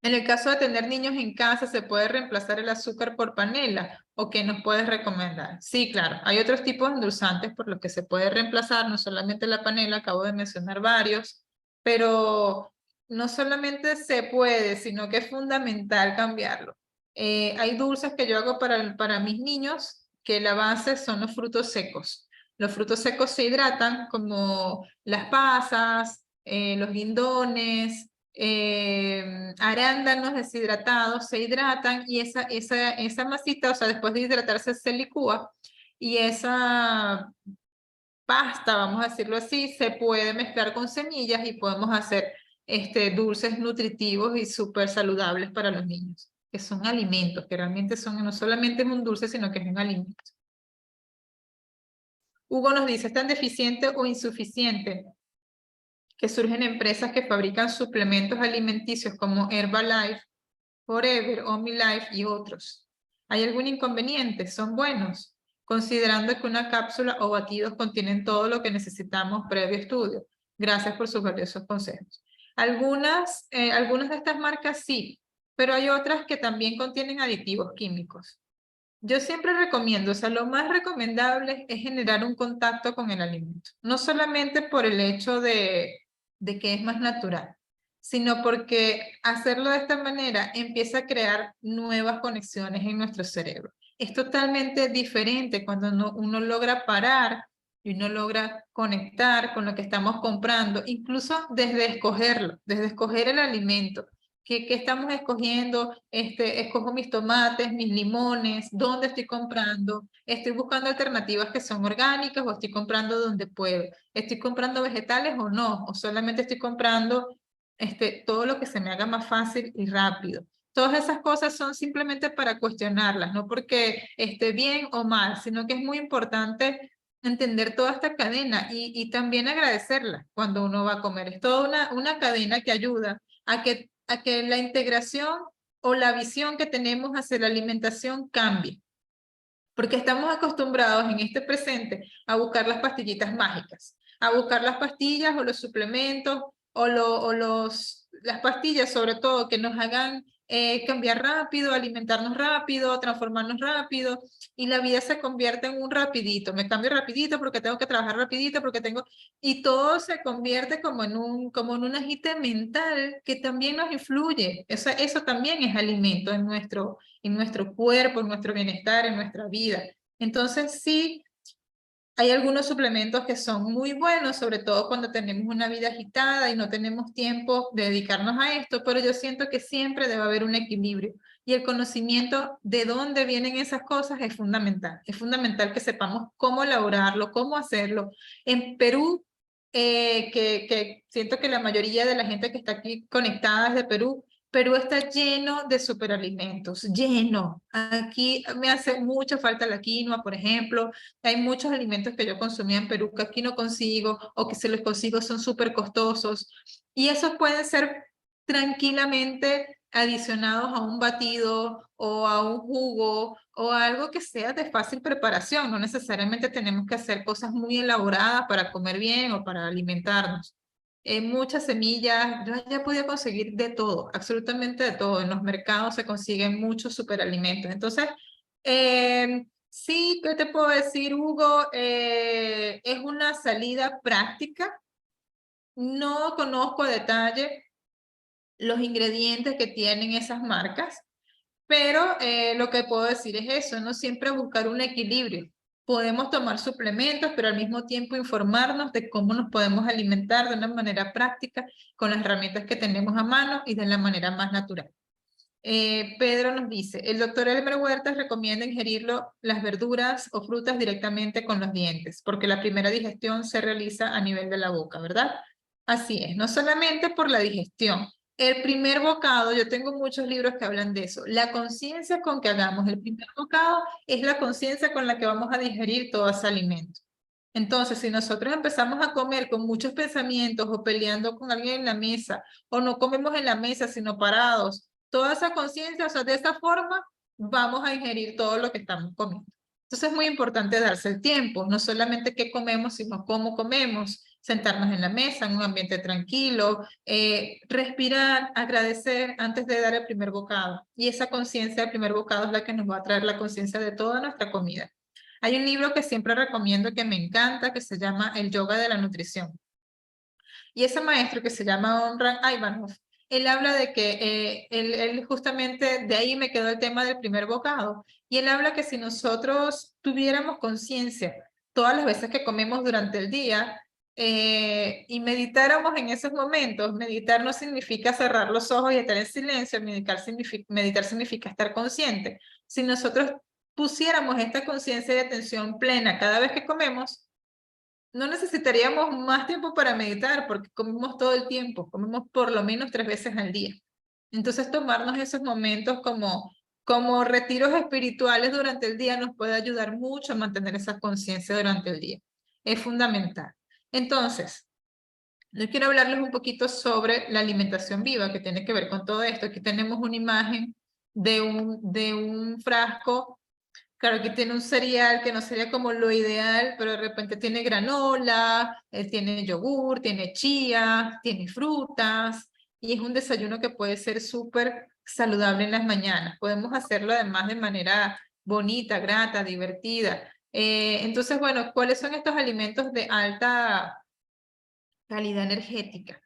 En el caso de tener niños en casa, ¿se puede reemplazar el azúcar por panela? ¿O qué nos puedes recomendar? Sí, claro. Hay otros tipos de endulzantes por los que se puede reemplazar, no solamente la panela, acabo de mencionar varios, pero no solamente se puede, sino que es fundamental cambiarlo. Hay dulces que yo hago para mis niños, que la base son los frutos secos. Los frutos secos se hidratan como las pasas, los guindones, arándanos deshidratados se hidratan y esa masita, o sea, después de hidratarse se licúa y esa pasta, vamos a decirlo así, se puede mezclar con semillas y podemos hacer dulces nutritivos y súper saludables para los niños, que son alimentos, que realmente son, no solamente es un dulce, sino que es un alimento. Hugo nos dice, ¿es tan deficiente o insuficiente que surgen empresas que fabrican suplementos alimenticios como Herbalife, Forever, OmniLife y otros? ¿Hay algún inconveniente? ¿Son buenos? Considerando que una cápsula o batidos contienen todo lo que necesitamos previo estudio. Gracias por sus valiosos consejos. Algunas de estas marcas sí, pero hay otras que también contienen aditivos químicos. Yo siempre recomiendo, o sea, lo más recomendable es generar un contacto con el alimento. No solamente por el hecho de que es más natural, sino porque hacerlo de esta manera empieza a crear nuevas conexiones en nuestro cerebro. Es totalmente diferente cuando uno logra parar y uno logra conectar con lo que estamos comprando, incluso desde escogerlo, desde escoger el alimento. ¿Qué estamos escogiendo? Escojo mis tomates, mis limones, ¿dónde estoy comprando? ¿Estoy buscando alternativas que son orgánicas o estoy comprando donde puedo? ¿Estoy comprando vegetales o no? ¿O solamente estoy comprando todo lo que se me haga más fácil y rápido? Todas esas cosas son simplemente para cuestionarlas, no porque esté bien o mal, sino que es muy importante entender toda esta cadena y también agradecerla cuando uno va a comer. Es toda una cadena que ayuda a que la integración o la visión que tenemos hacia la alimentación cambie. Porque estamos acostumbrados en este presente a buscar las pastillitas mágicas, a buscar las pastillas o los suplementos las pastillas sobre todo que nos hagan cambiar rápido, alimentarnos rápido, transformarnos rápido y la vida se convierte en un rapidito. Me cambio rapidito porque tengo que trabajar rapidito, porque tengo... Y todo se convierte como en un agite mental que también nos influye. Eso también es alimento en nuestro cuerpo, en nuestro bienestar, en nuestra vida. Entonces sí, hay algunos suplementos que son muy buenos, sobre todo cuando tenemos una vida agitada y no tenemos tiempo de dedicarnos a esto, pero yo siento que siempre debe haber un equilibrio y el conocimiento de dónde vienen esas cosas es fundamental. Es fundamental que sepamos cómo elaborarlo, cómo hacerlo. En Perú, que siento que la mayoría de la gente que está aquí conectada es de Perú, Perú está lleno de superalimentos, lleno. Aquí me hace mucha falta la quinoa, por ejemplo. Hay muchos alimentos que yo consumía en Perú que aquí no consigo o que se los consigo son súper costosos. Y esos pueden ser tranquilamente adicionados a un batido o a un jugo o a algo que sea de fácil preparación. No necesariamente tenemos que hacer cosas muy elaboradas para comer bien o para alimentarnos. Muchas semillas, yo ya podía conseguir de todo, absolutamente de todo. En los mercados se consiguen muchos superalimentos. Entonces, sí, ¿qué te puedo decir, Hugo? Es una salida práctica. No conozco a detalle los ingredientes que tienen esas marcas, pero lo que puedo decir es eso, no siempre buscar un equilibrio. Podemos tomar suplementos, pero al mismo tiempo informarnos de cómo nos podemos alimentar de una manera práctica con las herramientas que tenemos a mano y de la manera más natural. Pedro nos dice, el doctor Elmer Huertas recomienda ingerirlo las verduras o frutas directamente con los dientes, porque la primera digestión se realiza a nivel de la boca, ¿verdad? Así es, no solamente por la digestión. El primer bocado, yo tengo muchos libros que hablan de eso. La conciencia con que hagamos el primer bocado es la conciencia con la que vamos a digerir todo ese alimento. Entonces, si nosotros empezamos a comer con muchos pensamientos o peleando con alguien en la mesa, o no comemos en la mesa, sino parados, toda esa conciencia, o sea, de esa forma vamos a ingerir todo lo que estamos comiendo. Entonces es muy importante darse el tiempo, no solamente qué comemos, sino cómo comemos, sentarnos en la mesa, en un ambiente tranquilo, respirar, agradecer antes de dar el primer bocado. Y esa conciencia del primer bocado es la que nos va a traer la conciencia de toda nuestra comida. Hay un libro que siempre recomiendo que me encanta, que se llama El Yoga de la Nutrición. Y ese maestro que se llama Omran Ivanov, él habla de que él justamente de ahí me quedó el tema del primer bocado. Y él habla que si nosotros tuviéramos conciencia todas las veces que comemos durante el día y meditáramos en esos momentos, meditar no significa cerrar los ojos y estar en silencio, meditar significa estar consciente. Si nosotros pusiéramos esta conciencia de atención plena cada vez que comemos, no necesitaríamos más tiempo para meditar porque comemos todo el tiempo, comemos por lo menos 3 veces al día. Entonces tomarnos esos momentos como retiros espirituales durante el día nos puede ayudar mucho a mantener esa conciencia durante el día. es fundamental. Entonces, yo quiero hablarles un poquito sobre la alimentación viva que tiene que ver con todo esto. Aquí tenemos una imagen de un frasco. Claro, aquí tiene un cereal que no sería como lo ideal, pero de repente tiene granola, tiene yogur, tiene chía, tiene frutas, y es un desayuno que puede ser súper saludable en las mañanas. Podemos hacerlo además de manera bonita, grata, divertida. Entonces, bueno, ¿cuáles son estos alimentos de alta calidad energética?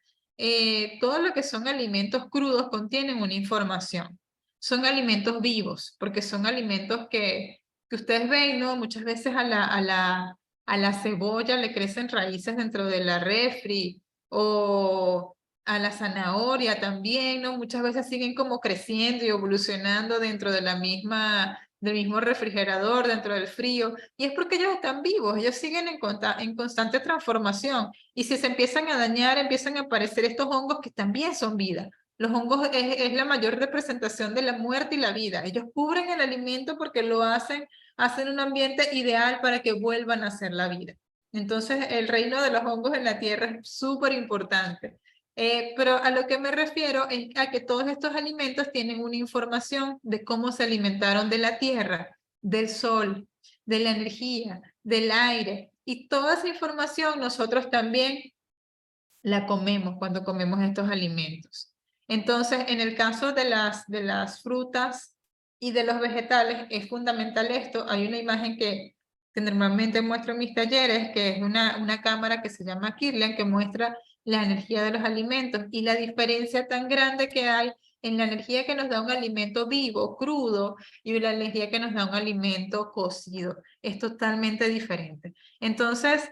Todo lo que son alimentos crudos contienen una información. Son alimentos vivos, porque son alimentos que ustedes ven, ¿no? Muchas veces a la cebolla le crecen raíces dentro de la refri, o a la zanahoria también, ¿no? Muchas veces siguen como creciendo y evolucionando dentro de la misma, del mismo refrigerador, dentro del frío, y es porque ellos están vivos, ellos siguen en constante transformación. Y si se empiezan a dañar, empiezan a aparecer estos hongos que también son vida. Los hongos es la mayor representación de la muerte y la vida. Ellos cubren el alimento porque lo hacen un ambiente ideal para que vuelvan a ser la vida. Entonces, el reino de los hongos en la tierra es súper importante. Pero a lo que me refiero es a que todos estos alimentos tienen una información de cómo se alimentaron de la tierra, del sol, de la energía, del aire. Y toda esa información nosotros también la comemos cuando comemos estos alimentos. Entonces, en el caso de las frutas y de los vegetales, es fundamental esto. Hay una imagen que normalmente muestro en mis talleres, que es una cámara que se llama Kirlian, que muestra la energía de los alimentos y la diferencia tan grande que hay en la energía que nos da un alimento vivo, crudo, y la energía que nos da un alimento cocido. Es totalmente diferente. Entonces,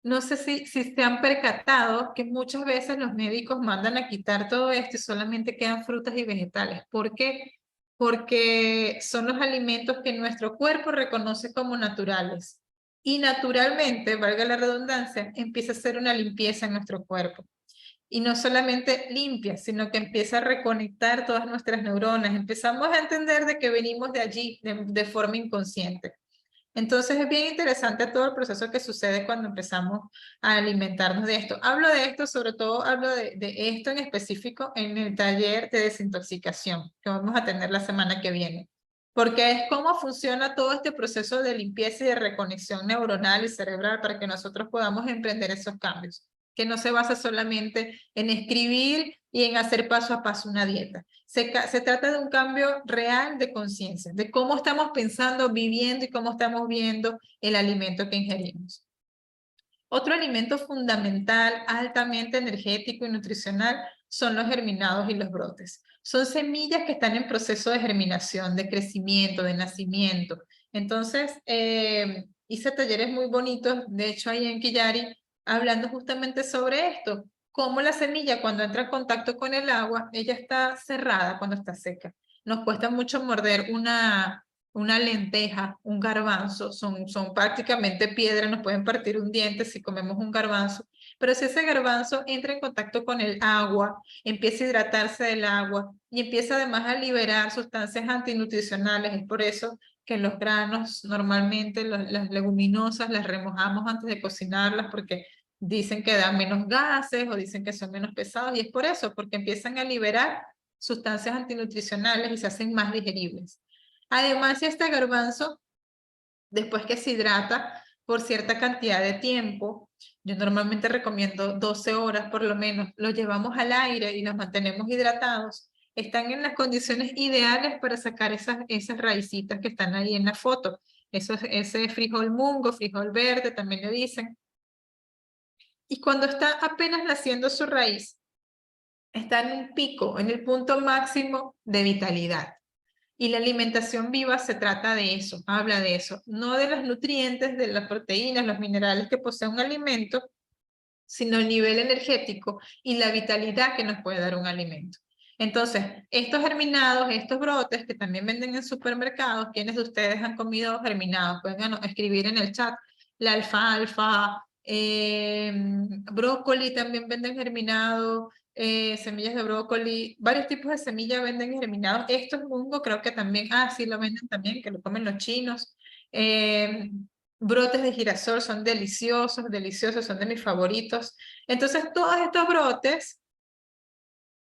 no sé si se han percatado que muchas veces los médicos mandan a quitar todo esto y solamente quedan frutas y vegetales. ¿Por qué? Porque son los alimentos que nuestro cuerpo reconoce como naturales. Y naturalmente, valga la redundancia, empieza a hacer una limpieza en nuestro cuerpo. Y no solamente limpia, sino que empieza a reconectar todas nuestras neuronas. Empezamos a entender de que venimos de allí de forma inconsciente. Entonces es bien interesante todo el proceso que sucede cuando empezamos a alimentarnos de esto. Hablo de esto, sobre todo hablo de esto en específico en el taller de desintoxicación que vamos a tener la semana que viene, porque es cómo funciona todo este proceso de limpieza y de reconexión neuronal y cerebral para que nosotros podamos emprender esos cambios, que no se basa solamente en escribir y en hacer paso a paso una dieta. Se trata de un cambio real de conciencia, de cómo estamos pensando, viviendo y cómo estamos viendo el alimento que ingerimos. Otro alimento fundamental, altamente energético y nutricional, son los germinados y los brotes. Son semillas que están en proceso de germinación, de crecimiento, de nacimiento. Entonces, hice talleres muy bonitos, de hecho, ahí en Quillari, hablando justamente sobre esto, cómo la semilla cuando entra en contacto con el agua, ella está cerrada cuando está seca. Nos cuesta mucho morder una lenteja, un garbanzo, son prácticamente piedra, nos pueden partir un diente si comemos un garbanzo, pero si ese garbanzo entra en contacto con el agua, empieza a hidratarse del agua y empieza además a liberar sustancias antinutricionales, es por eso que los granos normalmente, las leguminosas, las remojamos antes de cocinarlas porque dicen que dan menos gases o dicen que son menos pesados y es por eso, porque empiezan a liberar sustancias antinutricionales y se hacen más digeribles. Además, este garbanzo, después que se hidrata por cierta cantidad de tiempo, yo normalmente recomiendo 12 horas por lo menos, lo llevamos al aire y los mantenemos hidratados, están en las condiciones ideales para sacar esas raícitas que están ahí en la foto. Ese frijol mungo, frijol verde, también le dicen. Y cuando está apenas naciendo su raíz, está en un pico, en el punto máximo de vitalidad. Y la alimentación viva se trata de eso, habla de eso, no de los nutrientes, de las proteínas, los minerales que posee un alimento, sino el nivel energético y la vitalidad que nos puede dar un alimento. Entonces, estos germinados, estos brotes que también venden en supermercados, ¿quiénes de ustedes han comido germinados? Pueden escribir en el chat. La alfalfa, brócoli también venden germinado, semillas de brócoli, varios tipos de semillas venden germinados. Estos mungo creo que también, sí lo venden también, que lo comen los chinos. brotes de girasol son deliciosos, deliciosos, son de mis favoritos. Entonces, todos estos brotes,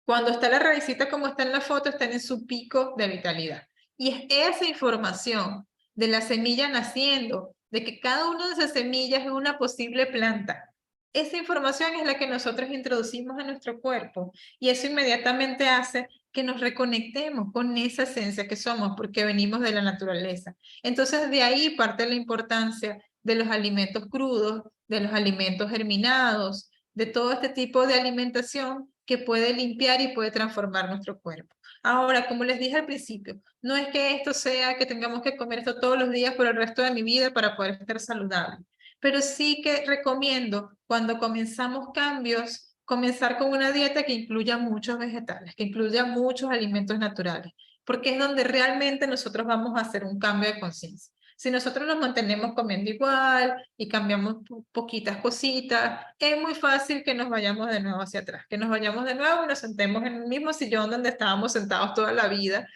cuando está la raicita como está en la foto, están en su pico de vitalidad. Y es esa información de la semilla naciendo, de que cada una de esas semillas es una posible planta. Esa información es la que nosotros introducimos a nuestro cuerpo y eso inmediatamente hace que nos reconectemos con esa esencia que somos porque venimos de la naturaleza. Entonces de ahí parte la importancia de los alimentos crudos, de los alimentos germinados, de todo este tipo de alimentación que puede limpiar y puede transformar nuestro cuerpo. Ahora, como les dije al principio, no es que esto sea que tengamos que comer esto todos los días por el resto de mi vida para poder estar saludable, pero sí que recomiendo cuando comenzamos cambios, comenzar con una dieta que incluya muchos vegetales, que incluya muchos alimentos naturales, porque es donde realmente nosotros vamos a hacer un cambio de conciencia. Si nosotros nos mantenemos comiendo igual y cambiamos poquitas cositas, es muy fácil que nos vayamos de nuevo hacia atrás, que nos vayamos de nuevo y nos sentemos en el mismo sillón donde estábamos sentados toda la vida,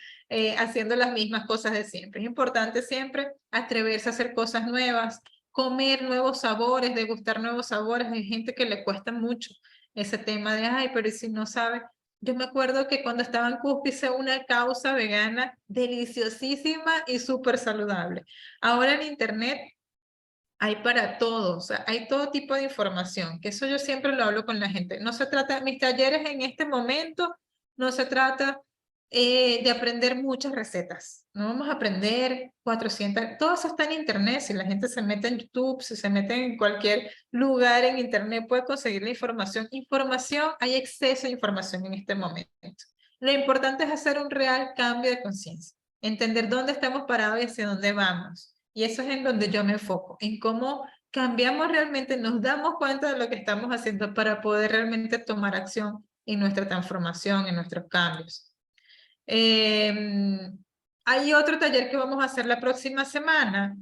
haciendo las mismas cosas de siempre. Es importante siempre atreverse a hacer cosas nuevas, comer nuevos sabores, degustar nuevos sabores. Hay gente que le cuesta mucho ese tema de, ay, pero ¿y si no sabe? Yo me acuerdo que cuando estaba en Cusco hice una causa vegana deliciosísima y súper saludable. Ahora en internet hay para todo, o sea, hay todo tipo de información, que eso yo siempre lo hablo con la gente. No se trata, mis talleres en este momento, no se trata de aprender muchas recetas. No vamos a aprender 400, todo eso está en internet. Si la gente se mete en YouTube, si se mete en cualquier lugar en internet, puede conseguir la información. Información, hay exceso de información en este momento. Lo importante es hacer un real cambio de conciencia, entender dónde estamos parados y hacia dónde vamos. Y eso es en donde yo me enfoco, en cómo cambiamos realmente, nos damos cuenta de lo que estamos haciendo para poder realmente tomar acción en nuestra transformación, en nuestros cambios. Hay otro taller que vamos a hacer la próxima semana.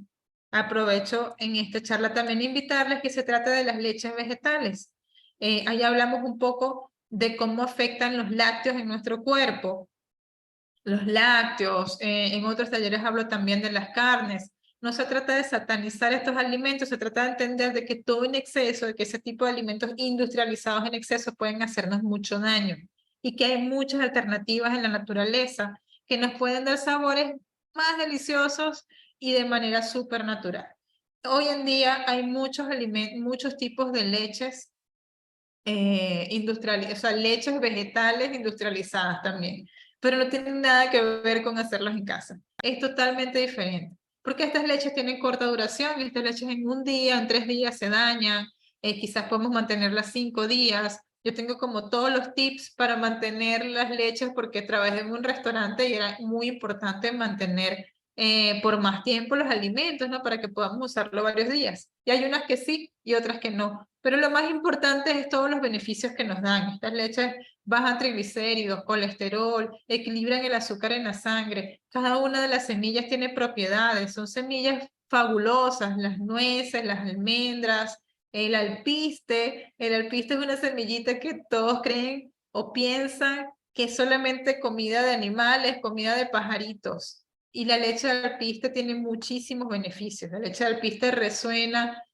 Aprovecho en esta charla también invitarles que se trata de las leches vegetales. Ahí hablamos un poco de cómo afectan los lácteos en nuestro cuerpo. Los lácteos, en otros talleres hablo también de las carnes. No se trata de satanizar estos alimentos, se trata de entender de que todo en exceso, de que ese tipo de alimentos industrializados en exceso pueden hacernos mucho daño y que hay muchas alternativas en la naturaleza que nos pueden dar sabores más deliciosos y de manera súper natural. Hoy en día hay muchos alimentos, muchos tipos de leches o sea, leches vegetales industrializadas también, pero no tienen nada que ver con hacerlos en casa. Es totalmente diferente, porque estas leches tienen corta duración, y estas leches en un día, en 3 días se dañan, quizás podemos mantenerlas 5 días. Yo tengo como todos los tips para mantener las leches porque trabajé en un restaurante y era muy importante mantener por más tiempo los alimentos, ¿no? Para que podamos usarlo varios días. Y hay unas que sí y otras que no. Pero lo más importante es todos los beneficios que nos dan. Estas leches bajan triglicéridos, colesterol, equilibran el azúcar en la sangre. Cada una de las semillas tiene propiedades. Son semillas fabulosas, las nueces, las almendras, el alpiste. El alpiste es una semillita que todos creen o piensan que es solamente comida de animales, comida de pajaritos. Y la leche de alpiste tiene muchísimos beneficios. La leche de alpiste resuena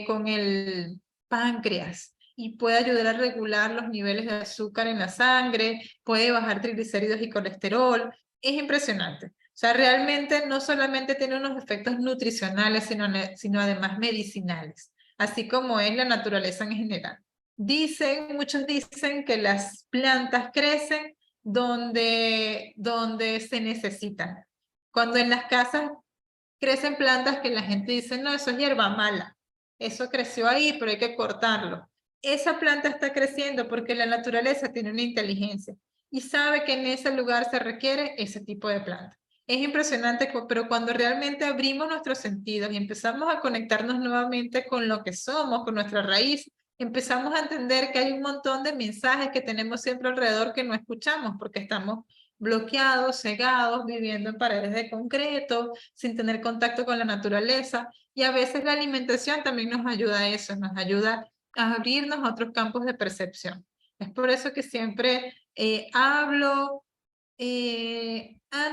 con el páncreas y puede ayudar a regular los niveles de azúcar en la sangre, puede bajar triglicéridos y colesterol. Es impresionante. O sea, realmente no solamente tiene unos efectos nutricionales, sino además medicinales, así como es la naturaleza en general. Muchos dicen que las plantas crecen donde se necesitan. Cuando en las casas crecen plantas que la gente dice, no, eso es hierba mala, eso creció ahí, pero hay que cortarlo. Esa planta está creciendo porque la naturaleza tiene una inteligencia y sabe que en ese lugar se requiere ese tipo de planta. Es impresionante, pero cuando realmente abrimos nuestros sentidos y empezamos a conectarnos nuevamente con lo que somos, con nuestra raíz, empezamos a entender que hay un montón de mensajes que tenemos siempre alrededor que no escuchamos porque estamos bloqueados, cegados, viviendo en paredes de concreto, sin tener contacto con la naturaleza. Y a veces la alimentación también nos ayuda a eso, nos ayuda a abrirnos a otros campos de percepción. Es por eso que siempre hablo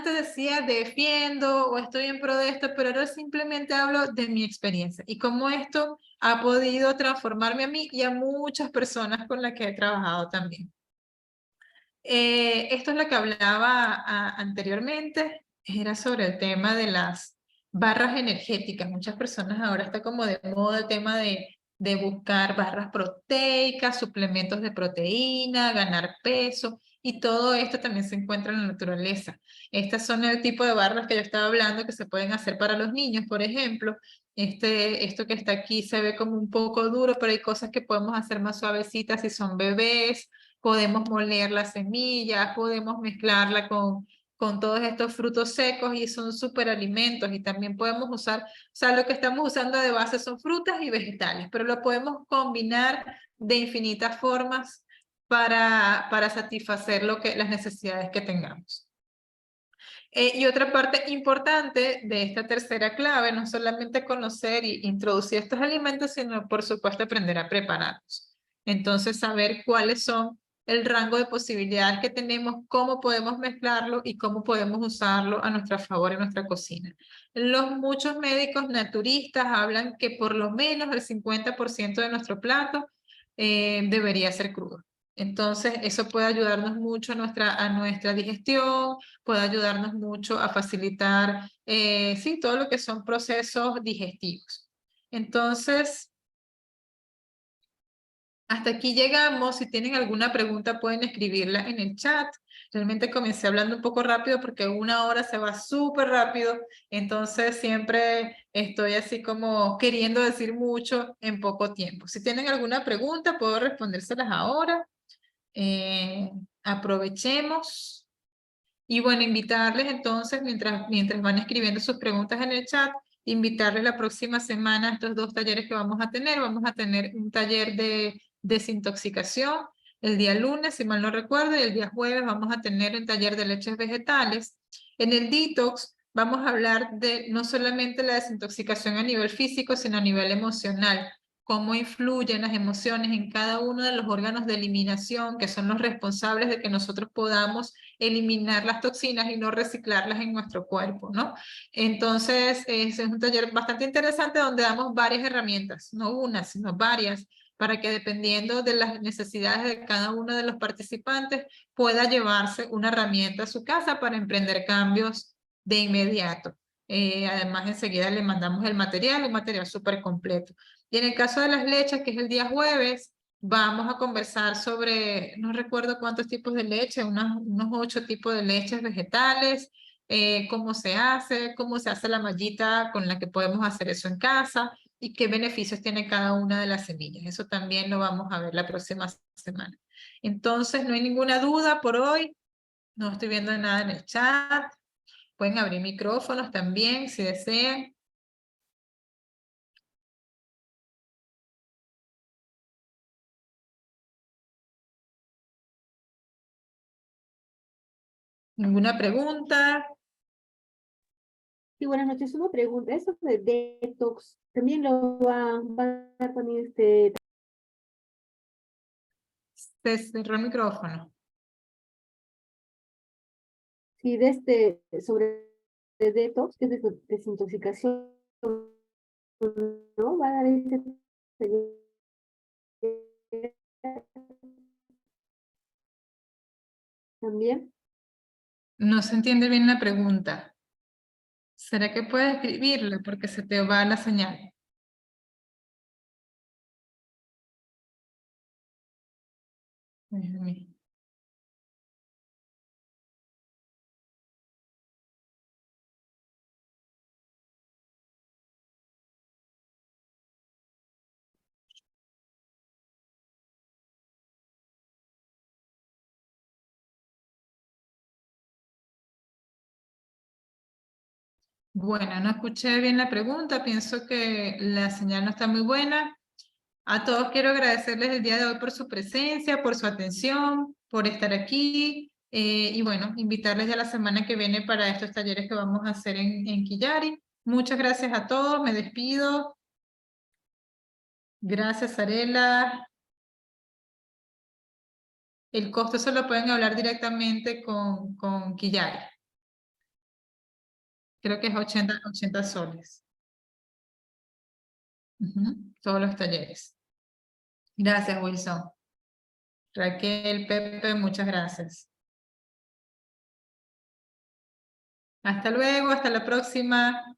antes decía defiendo o estoy en pro de esto, pero ahora simplemente hablo de mi experiencia y cómo esto ha podido transformarme a mí y a muchas personas con las que he trabajado también. Esto es lo que hablaba anteriormente, era sobre el tema de las barras energéticas. Muchas personas ahora está como de moda el tema de buscar barras proteicas, suplementos de proteína, ganar peso, y todo esto también se encuentra en la naturaleza. Estas son el tipo de barras que yo estaba hablando que se pueden hacer para los niños, por ejemplo. Esto que está aquí se ve como un poco duro, pero hay cosas que podemos hacer más suavecitas si son bebés. Podemos moler las semillas, podemos mezclarla con todos estos frutos secos y son superalimentos, y también podemos usar, o sea, lo que estamos usando de base son frutas y vegetales, pero lo podemos combinar de infinitas formas para satisfacer las necesidades que tengamos. Y otra parte importante de esta tercera clave, no solamente conocer y introducir estos alimentos, sino por supuesto aprender a prepararlos. Entonces, saber cuáles son el rango de posibilidades que tenemos, cómo podemos mezclarlo y cómo podemos usarlo a nuestro favor en nuestra cocina. Muchos médicos naturistas hablan que por lo menos el 50% de nuestro plato debería ser crudo. Entonces, eso puede ayudarnos mucho a nuestra digestión, puede ayudarnos mucho a facilitar, sí, todo lo que son procesos digestivos. Entonces, hasta aquí llegamos. Si tienen alguna pregunta, pueden escribirla en el chat. Realmente comencé hablando un poco rápido porque 1 hora se va súper rápido. Entonces, siempre estoy así como queriendo decir mucho en poco tiempo. Si tienen alguna pregunta, puedo respondérselas ahora. Aprovechemos. Y bueno, invitarles entonces, mientras van escribiendo sus preguntas en el chat, invitarles la próxima semana a estos 2 talleres que vamos a tener. Vamos a tener un taller de desintoxicación el día lunes, si mal no recuerdo, y el día jueves vamos a tener un taller de leches vegetales. En el detox vamos a hablar de no solamente la desintoxicación a nivel físico, sino a nivel emocional, cómo influyen las emociones en cada uno de los órganos de eliminación, que son los responsables de que nosotros podamos eliminar las toxinas y no reciclarlas en nuestro cuerpo, ¿no? Entonces, es un taller bastante interesante donde damos varias herramientas, no una, sino varias, para que dependiendo de las necesidades de cada uno de los participantes pueda llevarse una herramienta a su casa para emprender cambios de inmediato. Además, enseguida le mandamos el material, un material súper completo. Y en el caso de las leches, que es el día jueves, vamos a conversar sobre, no recuerdo cuántos tipos de leche, unos 8 tipos de leches vegetales, cómo se hace la mallita con la que podemos hacer eso en casa y qué beneficios tiene cada una de las semillas. Eso también lo vamos a ver la próxima semana. Entonces, no hay ninguna duda por hoy. No estoy viendo nada en el chat. Pueden abrir micrófonos también si desean. ¿Ninguna pregunta? Sí, buenas noches. Una pregunta. Eso de detox, ¿también lo va a dar también Se cerró el micrófono. sí, sobre detox, que es de desintoxicación, ¿no? Va a dar también. No se entiende bien la pregunta. ¿Será que puedes escribirla porque se te va la señal? Déjame. Bueno, no escuché bien la pregunta, pienso que la señal no está muy buena. A todos quiero agradecerles el día de hoy por su presencia, por su atención, por estar aquí, y bueno, invitarles ya la semana que viene para estos talleres que vamos a hacer en Quillari. Muchas gracias a todos, me despido. Gracias, Arela. El costo se lo pueden hablar directamente con Quillari. Creo que es 80 soles. Todos los talleres. Gracias, Wilson. Raquel, Pepe, muchas gracias. Hasta luego, hasta la próxima.